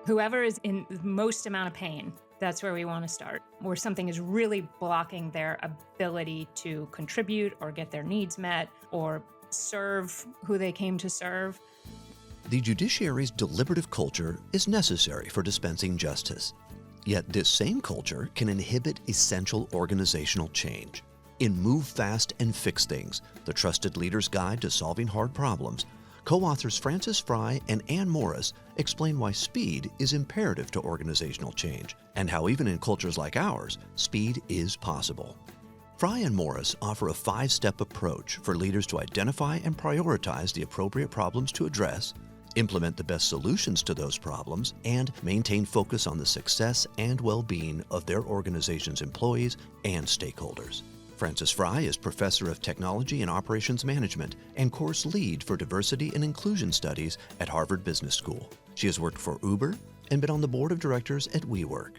Whoever is in the most amount of pain, that's where we want to start, where something is really blocking their ability to contribute or get their needs met or serve who they came to serve. The judiciary's deliberative culture is necessary for dispensing justice. Yet this same culture can inhibit essential organizational change. In Move Fast and Fix Things, the Trusted Leader's Guide to Solving Hard Problems, co-authors Frei and Anne Morriss explain why speed is imperative to organizational change and how even in cultures like ours, speed is possible. Frei and Morriss offer a 5-step approach for leaders to identify and prioritize the appropriate problems to address, implement the best solutions to those problems, and maintain focus on the success and well-being of their organization's employees and stakeholders. Frei is Professor of Technology and Operations Management and Course Lead for Diversity and Inclusion Studies at Harvard Business School. She has worked for Uber and been on the board of directors at WeWork.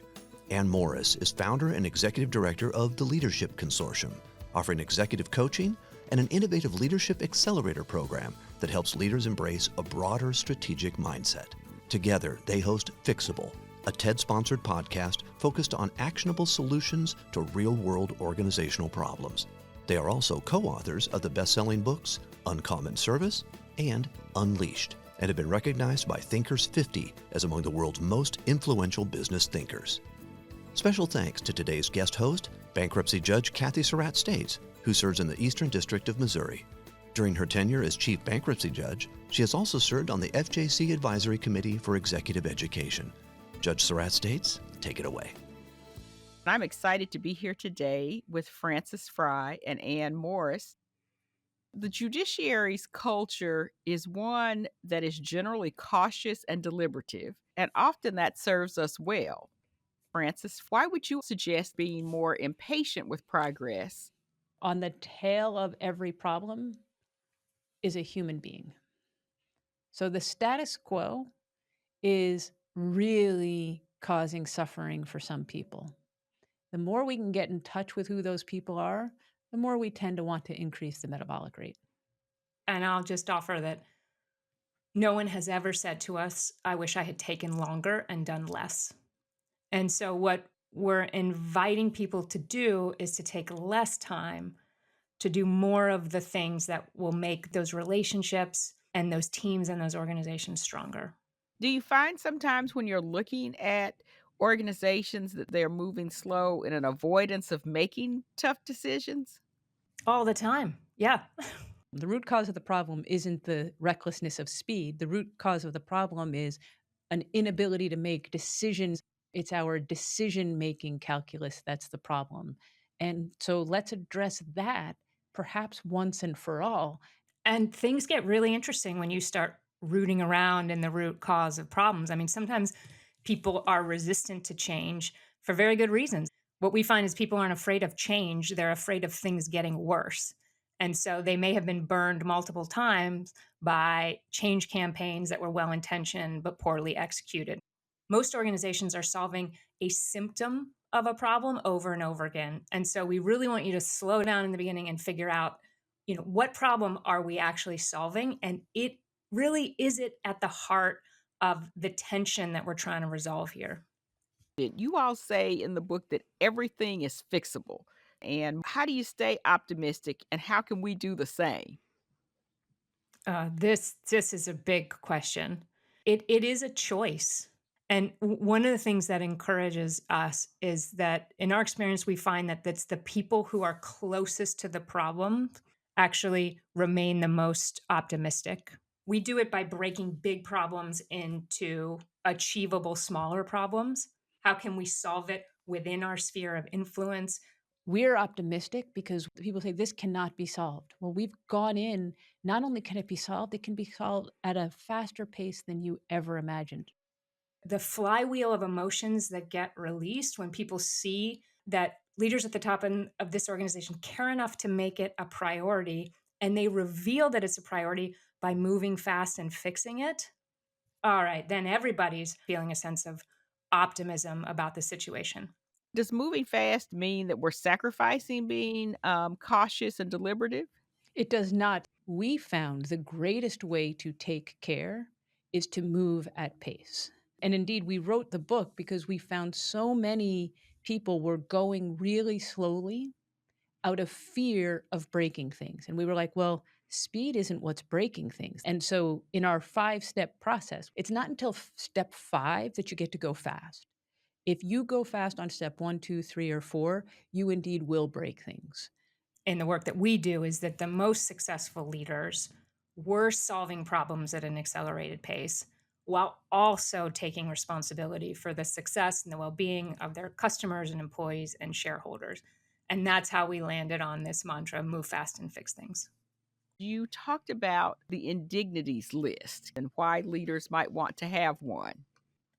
Anne Morriss is founder and executive director of the Leadership Consortium, offering executive coaching and an innovative leadership accelerator program that helps leaders embrace a broader strategic mindset. Together, they host Fixable, a TED-sponsored podcast focused on actionable solutions to real-world organizational problems. They are also co-authors of the best-selling books Uncommon Service and Unleashed, and have been recognized by Thinkers 50 as among the world's most influential business thinkers. Special thanks to today's guest host, bankruptcy judge Kathy Surratt-States, who serves in the Eastern District of Missouri. During her tenure as chief bankruptcy judge, she has also served on the FJC Advisory Committee for Executive Education. Judge Surratt-States, take it away. I'm excited to be here today with Frei and Anne Morriss. The judiciary's culture is one that is generally cautious and deliberative, and often that serves us well. Francis, why would you suggest being more impatient with progress? On the tail of every problem is a human being. So the status quo is really causing suffering for some people. The more we can get in touch with who those people are, the more we tend to want to increase the metabolic rate. And I'll just offer that no one has ever said to us, I wish I had taken longer and done less. And so what we're inviting people to do is to take less time to do more of the things that will make those relationships and those teams and those organizations stronger. Do you find sometimes when you're looking at organizations that they're moving slow in an avoidance of making tough decisions? All the time. Yeah. The root cause of the problem isn't the recklessness of speed. The root cause of the problem is an inability to make decisions. It's our decision-making calculus that's the problem. And so let's address that perhaps once and for all. And things get really interesting when you start rooting around in the root cause of problems. I mean, sometimes people are resistant to change for very good reasons. What we find is people aren't afraid of change. They're afraid of things getting worse. And so they may have been burned multiple times by change campaigns that were well-intentioned but poorly executed. Most organizations are solving a symptom of a problem over and over again. And so we really want you to slow down in the beginning and figure out, what problem are we actually solving? And it really is it at the heart of the tension that we're trying to resolve here. You all say in the book that everything is fixable. And how do you stay optimistic, and how can we do the same? This is a big question. It is a choice. And one of the things that encourages us is that in our experience, we find that that's the people who are closest to the problem actually remain the most optimistic. We do it by breaking big problems into achievable smaller problems. How can we solve it within our sphere of influence? We're optimistic because people say this cannot be solved. Well, we've gone in, not only can it be solved, it can be solved at a faster pace than you ever imagined. The flywheel of emotions that get released when people see that leaders at the top of this organization care enough to make it a priority, and they reveal that it's a priority by moving fast and fixing it. All right, then everybody's feeling a sense of optimism about the situation. Does moving fast mean that we're sacrificing being cautious and deliberative? It does not. We found the greatest way to take care is to move at pace. And indeed, we wrote the book because we found so many people were going really slowly out of fear of breaking things. And we were like, well, speed isn't what's breaking things. And so in our 5-step process, it's not until step 5 that you get to go fast. If you go fast on step 1, 2, 3, or 4, you indeed will break things. In the work that we do is that the most successful leaders were solving problems at an accelerated pace while also taking responsibility for the success and the well-being of their customers and employees and shareholders. And that's how we landed on this mantra, move fast and fix things. You talked about the indignities list and why leaders might want to have one.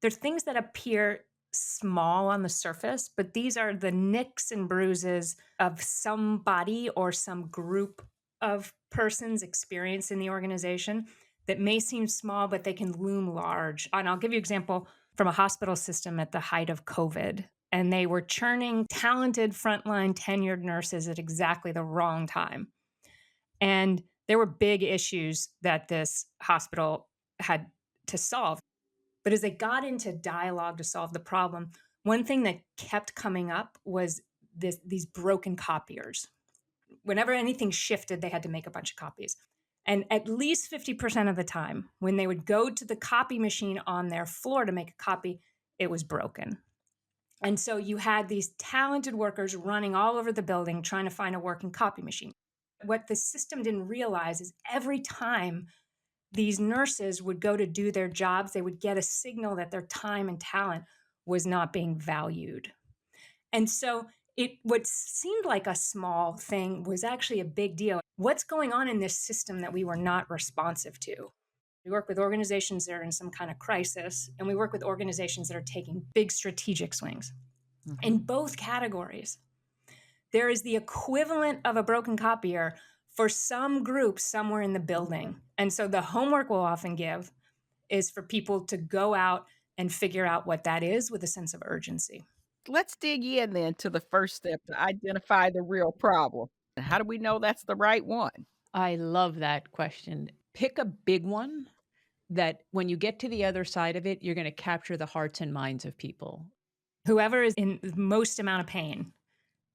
There's things that appear small on the surface, but these are the nicks and bruises of somebody or some group of persons' experience in the organization that may seem small, but they can loom large. And I'll give you an example from a hospital system at the height of COVID. And they were churning talented frontline tenured nurses at exactly the wrong time. And there were big issues that this hospital had to solve. But as they got into dialogue to solve the problem, one thing that kept coming up was these broken copiers. Whenever anything shifted, they had to make a bunch of copies. And at least 50% of the time, when they would go to the copy machine on their floor to make a copy, it was broken. And so you had these talented workers running all over the building trying to find a working copy machine. What the system didn't realize is every time these nurses would go to do their jobs, they would get a signal that their time and talent was not being valued. And so what seemed like a small thing was actually a big deal. What's going on in this system that we were not responsive to? We work with organizations that are in some kind of crisis, and we work with organizations that are taking big strategic swings. Mhm. In both categories, there is the equivalent of a broken copier for some group somewhere in the building. And so the homework we'll often give is for people to go out and figure out what that is with a sense of urgency. Let's dig in then to the first step to identify the real problem. How do we know that's the right one? I love that question. Pick a big one that when you get to the other side of it, you're going to capture the hearts and minds of people. Whoever is in the most amount of pain,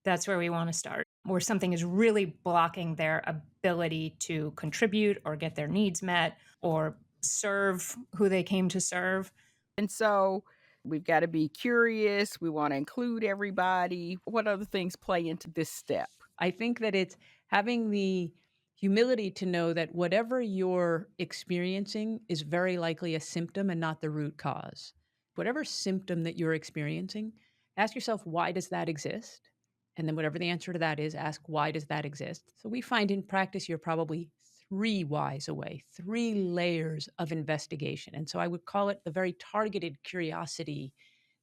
that's where we want to start. Where something is really blocking their ability to contribute or get their needs met or serve who they came to serve. And so we've got to be curious. We want to include everybody. What other things play into this step? I think that it's having the humility to know that whatever you're experiencing is very likely a symptom and not the root cause. Whatever symptom that you're experiencing, ask yourself, why does that exist? And then whatever the answer to that is, ask, why does that exist? So we find in practice, you're probably 3 whys away, 3 layers of investigation. And so I would call it the very targeted curiosity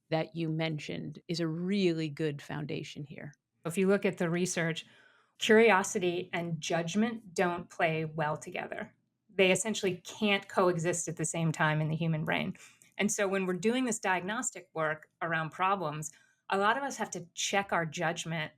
that you mentioned is a really good foundation here. If you look at the research, curiosity and judgment don't play well together. They essentially can't coexist at the same time in the human brain. And so when we're doing this diagnostic work around problems, a lot of us have to check our judgment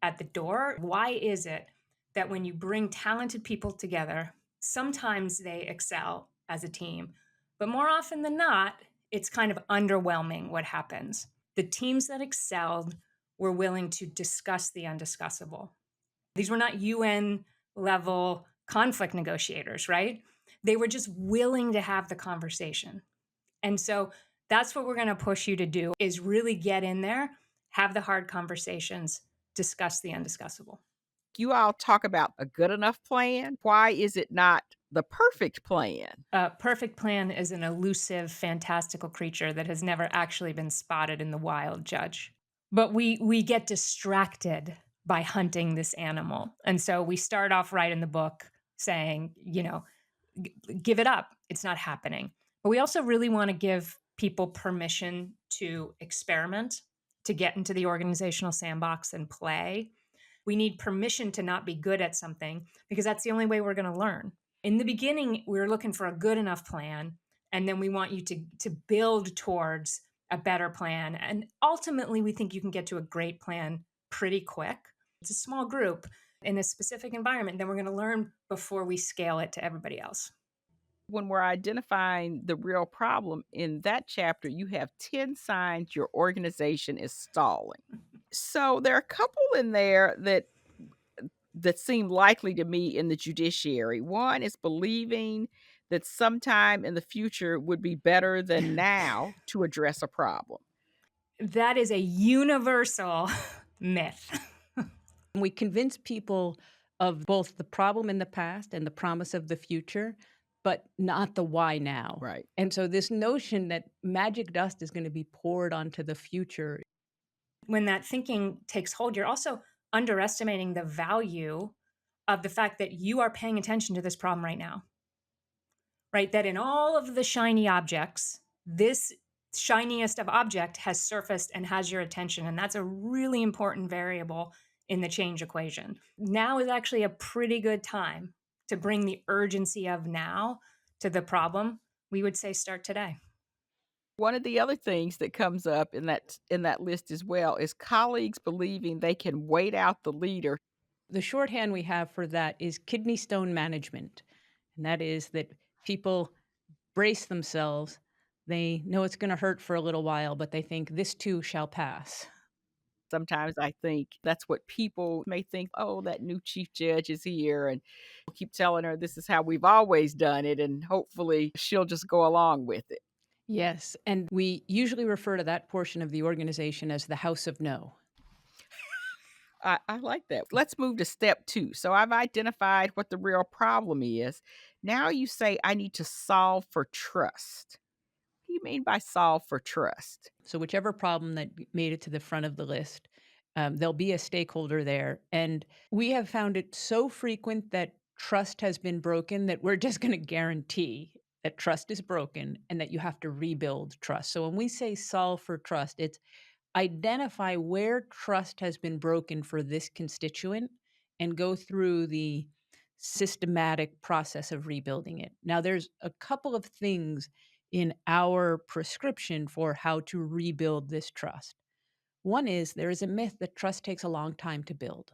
at the door. Why is it that when you bring talented people together, sometimes they excel as a team, but more often than not, it's kind of underwhelming what happens. The teams that excelled were willing to discuss the undiscussable. These were not UN level conflict negotiators, right? They were just willing to have the conversation. And so that's what we're going to push you to do is really get in there, have the hard conversations, discuss the undiscussable. You all talk about a good enough plan. Why is it not the perfect plan? A perfect plan is an elusive, fantastical creature that has never actually been spotted in the wild, Judge. But we get distracted by hunting this animal. And so we start off right in the book saying, give it up. It's not happening. But we also really want to give people permission to experiment, to get into the organizational sandbox and play. We need permission to not be good at something because that's the only way we're going to learn. In the beginning, we were looking for a good enough plan, and then we want you to build towards a better plan. And ultimately, we think you can get to a great plan pretty quick. It's a small group in a specific environment. Then we're going to learn before we scale it to everybody else. When we're identifying the real problem in that chapter, you have 10 signs your organization is stalling. So there are a couple in there that seem likely to me in the judiciary. One is believing that sometime in the future would be better than now to address a problem. That is a universal myth. We convince people of both the problem in the past and the promise of the future, but not the why now. Right. And so this notion that magic dust is going to be poured onto the future. When that thinking takes hold, you're also underestimating the value of the fact that you are paying attention to this problem right now, right? That in all of the shiny objects, this shiniest of object has surfaced and has your attention. And that's a really important variable in the change equation. Now is actually a pretty good time to bring the urgency of now to the problem. We would say start today. One of the other things that comes up in that list as well is colleagues believing they can wait out the leader. The shorthand we have for that is kidney stone management. And that is that people brace themselves. They know it's going to hurt for a little while, but they think this too shall pass. Sometimes I think that's what people may think, oh, that new chief judge is here, and we'll keep telling her this is how we've always done it, and hopefully she'll just go along with it. Yes. And we usually refer to that portion of the organization as the House of No. I like that. Let's move to step 2. So I've identified what the real problem is. Now you say I need to solve for trust. What do you mean by solve for trust? So, whichever problem that made it to the front of the list, there'll be a stakeholder there. And we have found it so frequent that trust has been broken that we're just going to guarantee that trust is broken and that you have to rebuild trust. So, when we say solve for trust, it's identify where trust has been broken for this constituent and go through the systematic process of rebuilding it. Now, there's a couple of things in our prescription for how to rebuild this trust. One is there is a myth that trust takes a long time to build.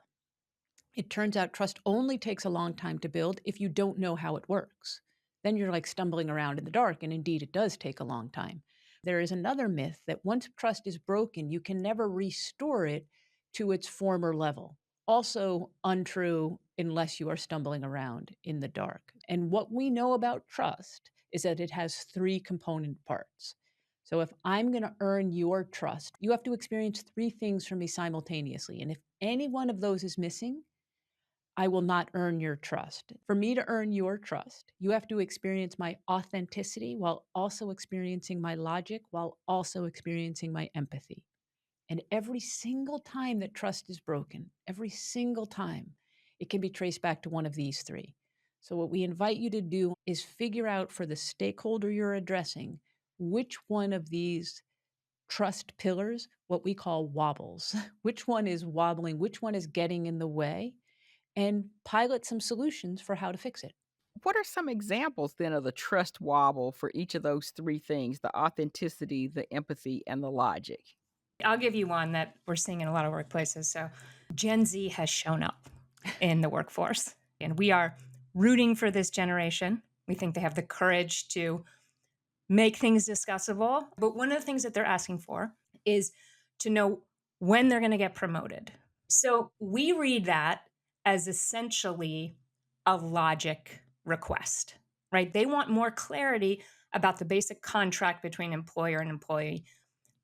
It turns out trust only takes a long time to build if you don't know how it works. Then you're like stumbling around in the dark, and indeed it does take a long time. There is another myth that once trust is broken, you can never restore it to its former level. Also untrue unless you are stumbling around in the dark. And what we know about trust is that it has 3 component parts. So if I'm going to earn your trust, you have to experience 3 things from me simultaneously. And if any one of those is missing, I will not earn your trust. For me to earn your trust, you have to experience my authenticity while also experiencing my logic, while also experiencing my empathy. And every single time that trust is broken, every single time, it can be traced back to one of these 3. So, what we invite you to do is figure out for the stakeholder you're addressing which one of these trust pillars, what we call wobbles, which one is wobbling, which one is getting in the way, and pilot some solutions for how to fix it. What are some examples then of the trust wobble for each of those 3 things, the authenticity, the empathy, and the logic? I'll give you one that we're seeing in a lot of workplaces. So Gen Z has shown up in the workforce, and we are rooting for this generation. We think they have the courage to make things discussable. But one of the things that they're asking for is to know when they're going to get promoted. So we read that as essentially a logic request, right? They want more clarity about the basic contract between employer and employee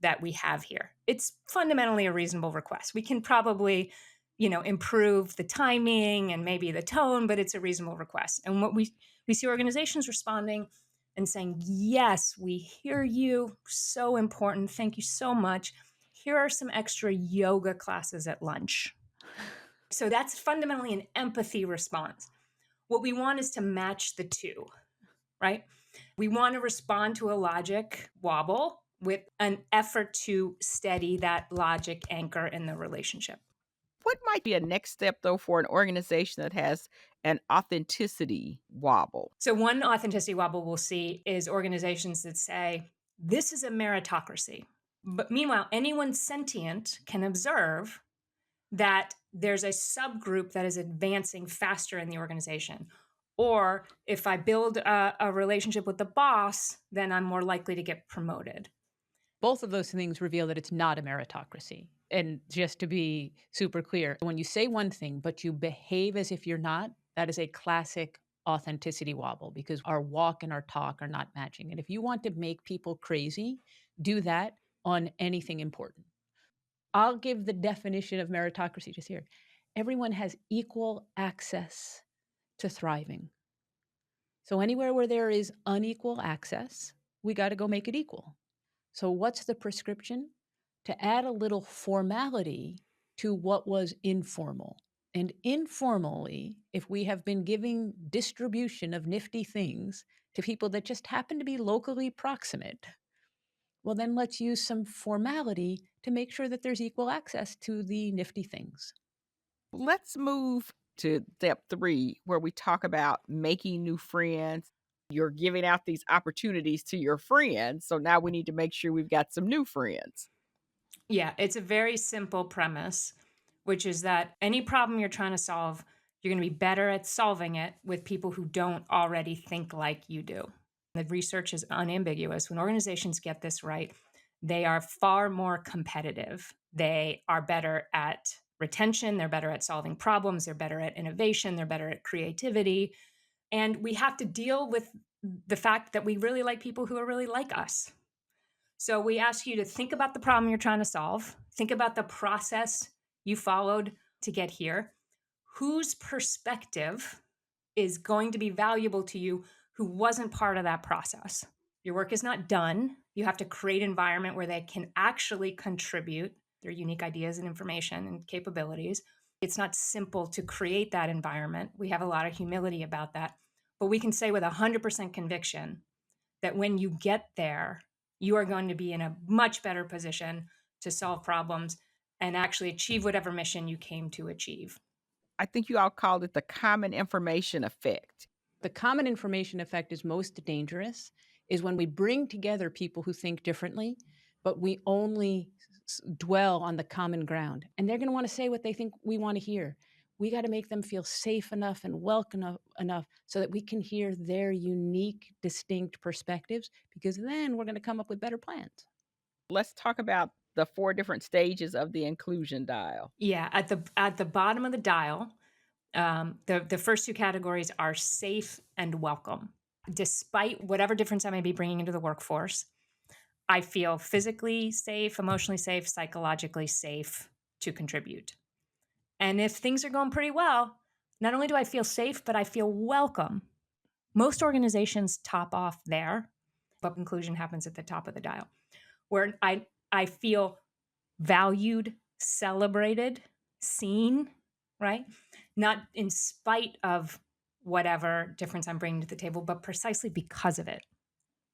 that we have here. It's fundamentally a reasonable request. We can probably, improve the timing and maybe the tone, but it's a reasonable request. And what we see organizations responding and saying, yes, we hear you. So important. Thank you so much. Here are some extra yoga classes at lunch. So that's fundamentally an empathy response. What we want is to match the 2, right? We want to respond to a logic wobble with an effort to steady that logic anchor in the relationship. What might be a next step, though, for an organization that has an authenticity wobble? So one authenticity wobble we'll see is organizations that say, this is a meritocracy. But meanwhile, anyone sentient can observe that there's a subgroup that is advancing faster in the organization. Or if I build a relationship with the boss, then I'm more likely to get promoted. Both of those things reveal that it's not a meritocracy. And just to be super clear, when you say one thing, but you behave as if you're not, that is a classic authenticity wobble because our walk and our talk are not matching. And if you want to make people crazy, do that on anything important. I'll give the definition of meritocracy just here. Everyone has equal access to thriving. So anywhere where there is unequal access, we got to go make it equal. So what's the prescription? To add a little formality to what was informal. And informally, if we have been giving distribution of nifty things to people that just happen to be locally proximate, well, then let's use some formality to make sure that there's equal access to the nifty things. Let's move to step 3, where we talk about making new friends. You're giving out these opportunities to your friends. So now we need to make sure we've got some new friends. Yeah, it's a very simple premise, which is that any problem you're trying to solve, you're going to be better at solving it with people who don't already think like you do. The research is unambiguous. When organizations get this right, they are far more competitive. They are better at retention, they're better at solving problems, they're better at innovation, they're better at creativity. And we have to deal with the fact that we really like people who are really like us. So we ask you to think about the problem you're trying to solve, think about the process you followed to get here. Whose perspective is going to be valuable to you who wasn't part of that process? Your work is not done. You have to create an environment where they can actually contribute their unique ideas and information and capabilities. It's not simple to create that environment. We have a lot of humility about that. But we can say with 100% conviction that when you get there, you are going to be in a much better position to solve problems and actually achieve whatever mission you came to achieve. I think you all called it the common information effect. The common information effect is most dangerous is when we bring together people who think differently, but we only dwell on the common ground. And they're going to want to say what they think we want to hear. We got to make them feel safe enough and welcome enough so that we can hear their unique, distinct perspectives, because then we're going to come up with better plans. Let's talk about the 4 different stages of the inclusion dial. Yeah, at the bottom of the dial, the first 2 categories are safe and welcome. Despite whatever difference I may be bringing into the workforce, I feel physically safe, emotionally safe, psychologically safe to contribute. And if things are going pretty well, not only do I feel safe, but I feel welcome. Most organizations top off there, but inclusion happens at the top of the dial, where I feel valued, celebrated, seen, right? Not in spite of whatever difference I'm bringing to the table, but precisely because of it.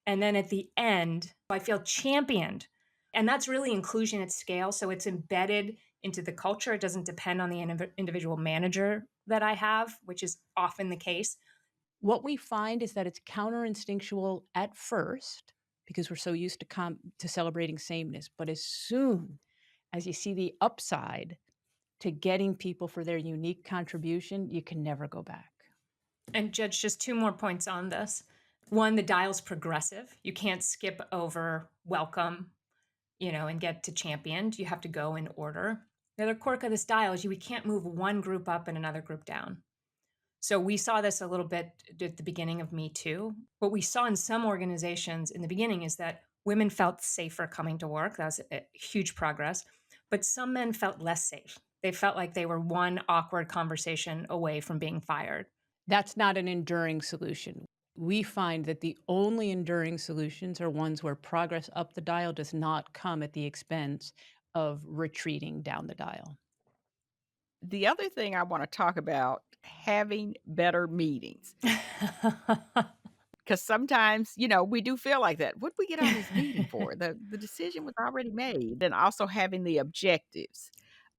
And then at the end, I feel championed. And that's really inclusion at scale. So it's embedded into the culture. It doesn't depend on the individual manager that I have, which is often the case. What we find is that it's counterinstinctual at first because we're so used to celebrating sameness. But as soon as you see the upside to getting people for their unique contribution, you can never go back. And Judge, just 2 more points on this. One, the dial's progressive. You can't skip over welcome, and get to championed. You have to go in order. The other quirk of this dial is we can't move one group up and another group down. So we saw this a little bit at the beginning of Me Too. What we saw in some organizations in the beginning is that women felt safer coming to work. That was a huge progress. But some men felt less safe. They felt like they were one awkward conversation away from being fired. That's not an enduring solution. We find that the only enduring solutions are ones where progress up the dial does not come at the expense of retreating down the dial. The other thing I want to talk about, having better meetings. Because sometimes, we do feel like that. What did we get on this meeting for? The decision was already made. And also having the objectives.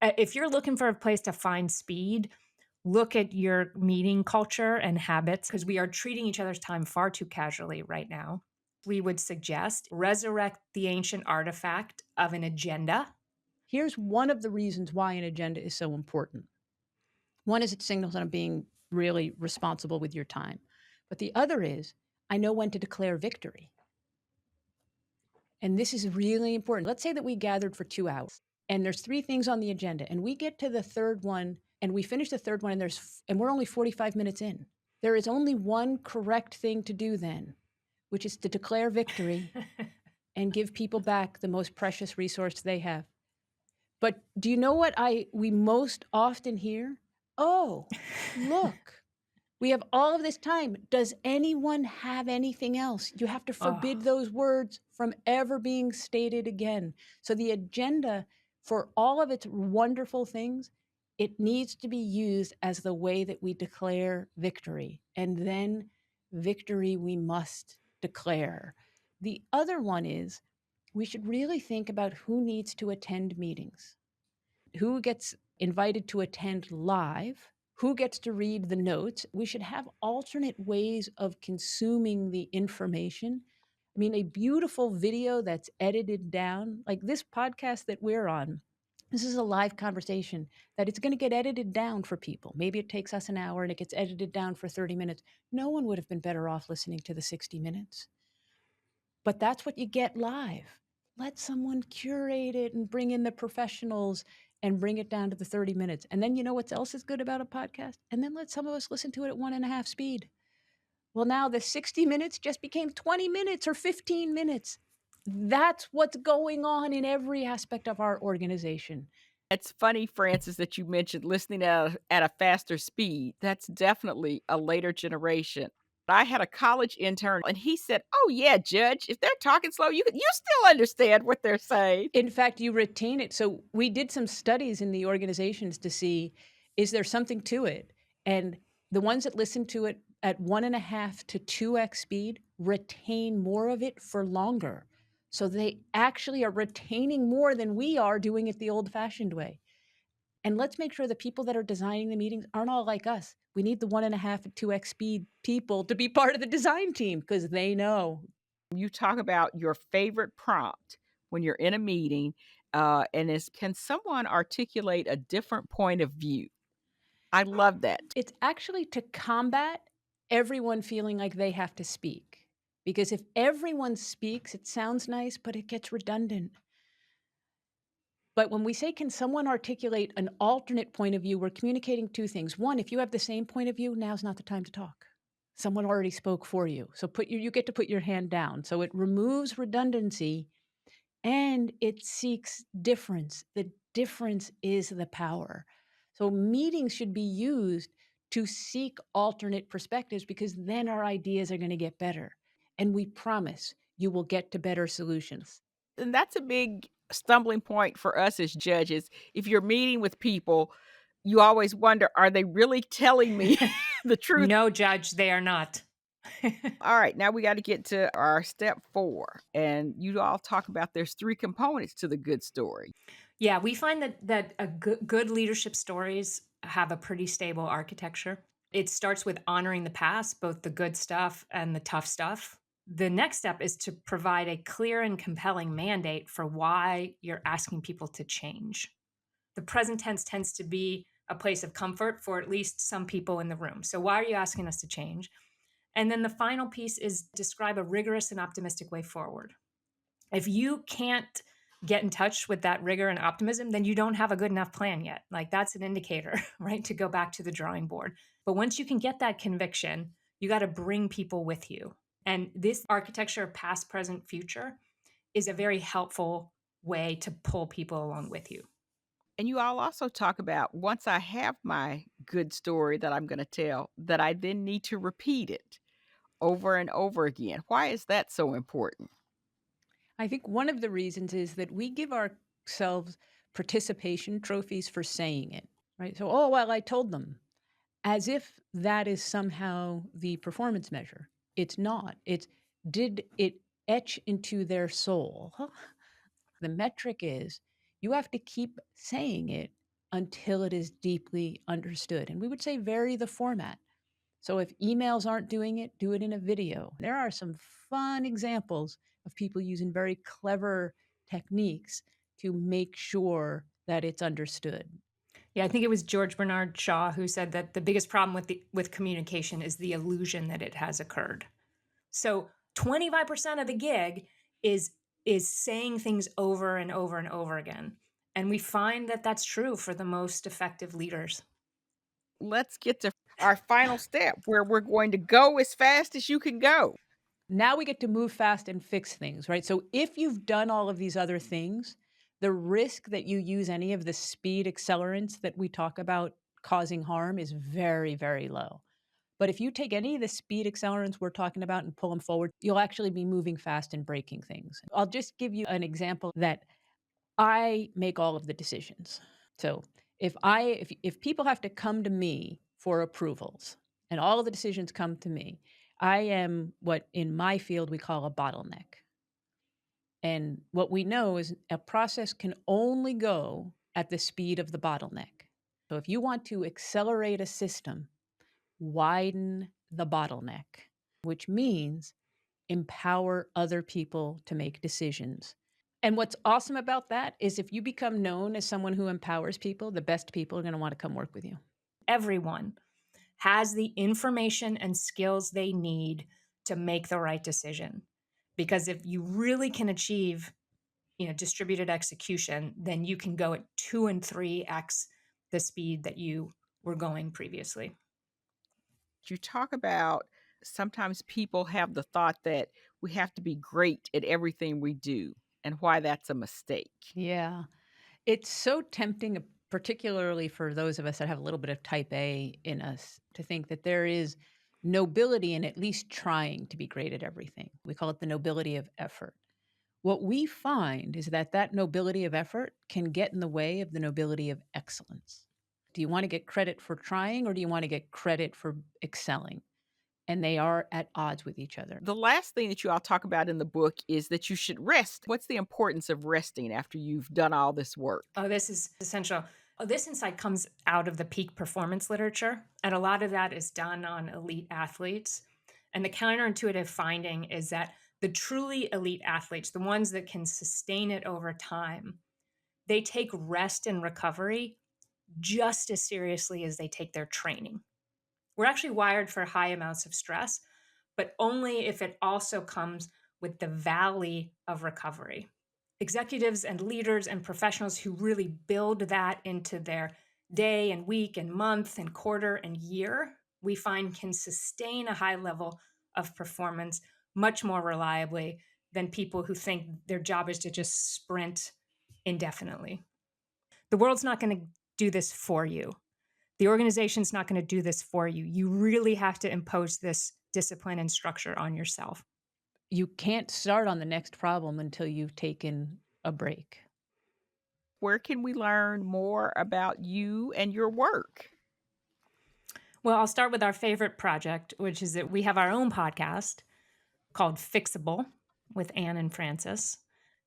If you're looking for a place to find speed, look at your meeting culture and habits, because we are treating each other's time far too casually right now. We would suggest resurrect the ancient artifact of an agenda. Here's one of the reasons why an agenda is so important. One is it signals that I'm being really responsible with your time. But the other is, I know when to declare victory. And this is really important. Let's say that we gathered for 2 hours and there's 3 things on the agenda and we get to the third one and we finish the third one and we're only 45 minutes in. There is only one correct thing to do then, which is to declare victory and give people back the most precious resource they have. But do you know what we most often hear? Oh, look, we have all of this time. Does anyone have anything else? You have to forbid those words from ever being stated again. So the agenda, for all of its wonderful things, it needs to be used as the way that we declare victory. And then victory we must declare. The other one is we should really think about who needs to attend meetings, who gets invited to attend live, who gets to read the notes. We should have alternate ways of consuming the information. I mean, a beautiful video that's edited down, like this podcast that we're on, this is a live conversation that it's going to get edited down for people. Maybe it takes us an hour and it gets edited down for 30 minutes. No one would have been better off listening to the 60 minutes. But that's what you get live. Let someone curate it and bring in the professionals and bring it down to the 30 minutes. And then you know what else is good about a podcast? And then let some of us listen to it at 1.5 speed. Well, now the 60 minutes just became 20 minutes or 15 minutes. That's what's going on in every aspect of our organization. It's funny, Frances, that you mentioned listening at a faster speed. That's definitely a later generation. I had a college intern and he said, "Oh yeah, Judge, if they're talking slow, you still understand what they're saying." In fact, you retain it. So we did some studies in the organizations to see, is there something to it? And the ones that listen to it at 1.5 to 2x speed retain more of it for longer. So they actually are retaining more than we are doing it the old-fashioned way. And let's make sure the people that are designing the meetings aren't all like us. We need the 1.5 to 2x speed people to be part of the design team because they know. You talk about your favorite prompt when you're in a meeting, and is, can someone articulate a different point of view? I love that. It's actually to combat everyone feeling like they have to speak. Because if everyone speaks, it sounds nice, but it gets redundant. But when we say, can someone articulate an alternate point of view, we're communicating 2 things. One, if you have the same point of view, now's not the time to talk. Someone already spoke for you. So you get to put your hand down. So it removes redundancy and it seeks difference. The difference is the power. So meetings should be used to seek alternate perspectives because then our ideas are going to get better. And we promise you will get to better solutions. And that's a big stumbling point for us as judges. If you're meeting with people, you always wonder, are they really telling me the truth? No, Judge, they are not. All right, now we got to get to our step 4. And you all talk about there's 3 components to the good story. Yeah, we find that a good leadership stories have a pretty stable architecture. It starts with honoring the past, both the good stuff and the tough stuff. The next step is to provide a clear and compelling mandate for why you're asking people to change. The present tense tends to be a place of comfort for at least some people in the room. So why are you asking us to change? And then the final piece is describe a rigorous and optimistic way forward. If you can't get in touch with that rigor and optimism, then you don't have a good enough plan yet. Like that's an indicator, right? To go back to the drawing board. But once you can get that conviction, you got to bring people with you. And this architecture of past, present, future is a very helpful way to pull people along with you. And you all also talk about, once I have my good story that I'm going to tell, that I then need to repeat it over and over again. Why is that so important? I think one of the reasons is that we give ourselves participation trophies for saying it, right? So, oh, well, I told them, as if that is somehow the performance measure. It's not. It's, did it etch into their soul? The metric is you have to keep saying it until it is deeply understood. And we would say vary the format. So if emails aren't doing it, do it in a video. There are some fun examples of people using very clever techniques to make sure that it's understood. Yeah, I think it was George Bernard Shaw who said that the biggest problem with communication is the illusion that it has occurred. So 25% of the gig is saying things over and over and over again. And we find that that's true for the most effective leaders. Let's get to our final step where we're going to go as fast as you can go. Now we get to move fast and fix things, right? So if you've done all of these other things, the risk that you use any of the speed accelerants that we talk about causing harm is very, very low. But if you take any of the speed accelerants we're talking about and pull them forward, you'll actually be moving fast and breaking things. I'll just give you an example that I make all of the decisions. So if people have to come to me for approvals and all of the decisions come to me, I am what in my field we call a bottleneck. And what we know is a process can only go at the speed of the bottleneck. So if you want to accelerate a system, widen the bottleneck, which means empower other people to make decisions. And what's awesome about that is if you become known as someone who empowers people, the best people are going to want to come work with you. Everyone has the information and skills they need to make the right decision. Because if you really can achieve, distributed execution, then you can go at 2 and 3x the speed that you were going previously. You talk about sometimes people have the thought that we have to be great at everything we do and why that's a mistake. Yeah. It's so tempting, particularly for those of us that have a little bit of type A in us, to think that there is nobility in at least trying to be great at everything. We call it the nobility of effort. What we find is that that nobility of effort can get in the way of the nobility of excellence. Do you want to get credit for trying or do you want to get credit for excelling? And they are at odds with each other. The last thing that you all talk about in the book is that you should rest. What's the importance of resting after you've done all this work? Oh, this is essential. This insight comes out of the peak performance literature, and a lot of that is done on elite athletes. And the counterintuitive finding is that the truly elite athletes, the ones that can sustain it over time, they take rest and recovery just as seriously as they take their training. We're actually wired for high amounts of stress, but only if it also comes with the valley of recovery. Executives and leaders and professionals who really build that into their day and week and month and quarter and year, we find can sustain a high level of performance much more reliably than people who think their job is to just sprint indefinitely. The world's not going to do this for you. The organization's not going to do this for you. You really have to impose this discipline and structure on yourself. You can't start on the next problem until you've taken a break. Where can we learn more about you and your work? Well, I'll start with our favorite project, which is that we have our own podcast called Fixable with Anne and Francis.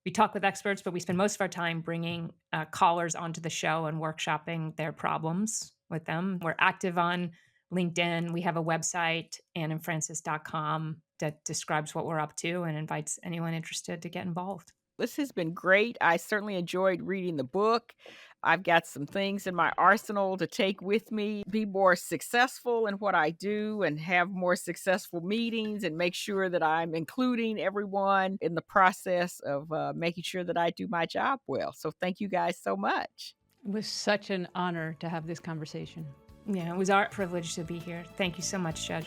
We talk with experts, but we spend most of our time bringing callers onto the show and workshopping their problems with them. We're active on LinkedIn. We have a website, anneandfrancis.com, that describes what we're up to and invites anyone interested to get involved. This has been great. I certainly enjoyed reading the book. I've got some things in my arsenal to take with me, be more successful in what I do and have more successful meetings and make sure that I'm including everyone in the process of making sure that I do my job well. So thank you guys so much. It was such an honor to have this conversation. Yeah, it was our privilege to be here. Thank you so much, Judge.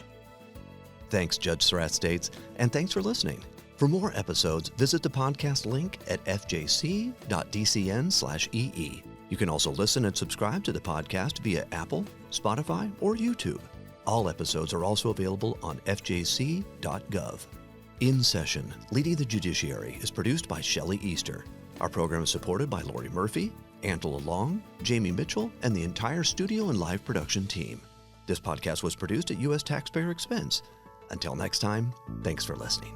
Thanks, Judge Surratt States, and thanks for listening. For more episodes, visit the podcast link at fjc.dcn/ee. You can also listen and subscribe to the podcast via Apple, Spotify, or YouTube. All episodes are also available on fjc.gov. In Session, Leading the Judiciary is produced by Shelley Easter. Our program is supported by Lori Murphy, Angela Long, Jamie Mitchell, and the entire studio and live production team. This podcast was produced at U.S. taxpayer expense. Until next time, thanks for listening.